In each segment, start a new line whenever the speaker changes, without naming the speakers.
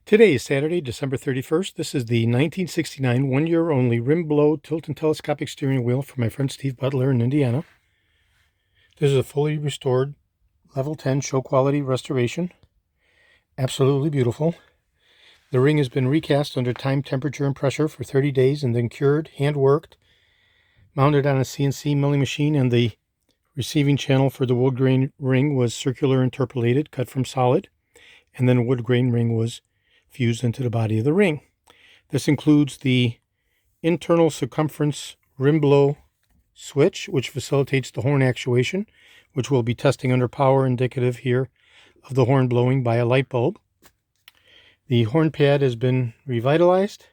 Today is Saturday, December 31st. This is the 1969 one-year only rim blow tilt and telescopic steering wheel from my friend Steve Butler in Indiana. This is a fully restored level 10 show quality restoration. Absolutely beautiful. The ring has been recast under time, temperature, and pressure for 30 days and then cured, hand-worked, mounted on a CNC milling machine, and the receiving channel for the wood grain ring was circular interpolated, cut from solid, and then a wood grain ring was fused into the body of the ring. This includes the internal circumference rim blow switch, which facilitates the horn actuation, which we'll be testing under power, indicative here of the horn blowing by a light bulb. The horn pad has been revitalized.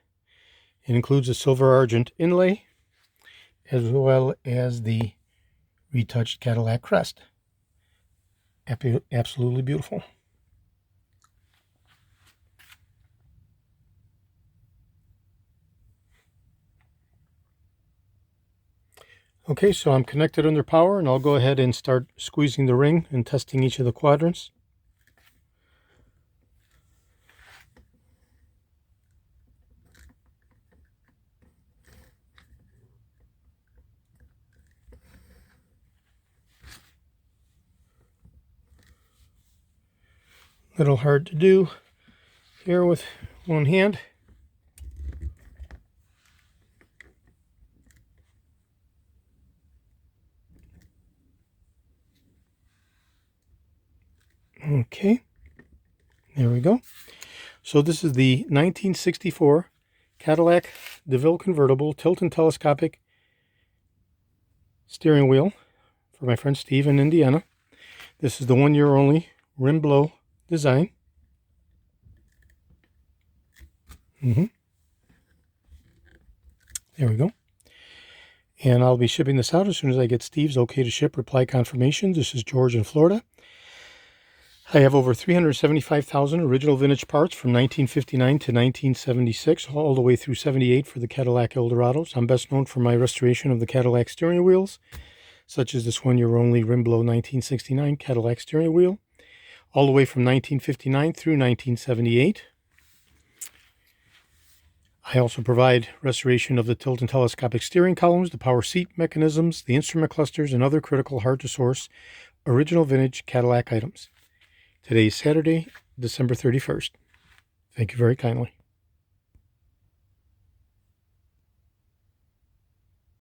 It includes a silver argent inlay, as well as the retouched Cadillac crest. Absolutely beautiful. Okay, so I'm connected under power, and I'll go ahead and start squeezing the ring and testing each of the quadrants. A little hard to do here with one hand. Okay, there we go. So this is the 1964 Cadillac DeVILLE convertible tilt and telescopic steering wheel for my friend Steve in Indiana. This is the one-year only rim blow design. There we go. And I'll be shipping this out as soon as I get Steve's okay to ship reply confirmation. This is George in Florida. I have over 375,000 original vintage parts from 1959 to 1976, all the way through 78 for the Cadillac Eldorados. I'm best known for my restoration of the Cadillac steering wheels, such as this one-year only rim blow 1969 Cadillac steering wheel, all the way from 1959 through 1978. I also provide restoration of the tilt and telescopic steering columns, the power seat mechanisms, the instrument clusters, and other critical hard-to-source original vintage Cadillac items. Today is Saturday, December 31st. Thank you very kindly.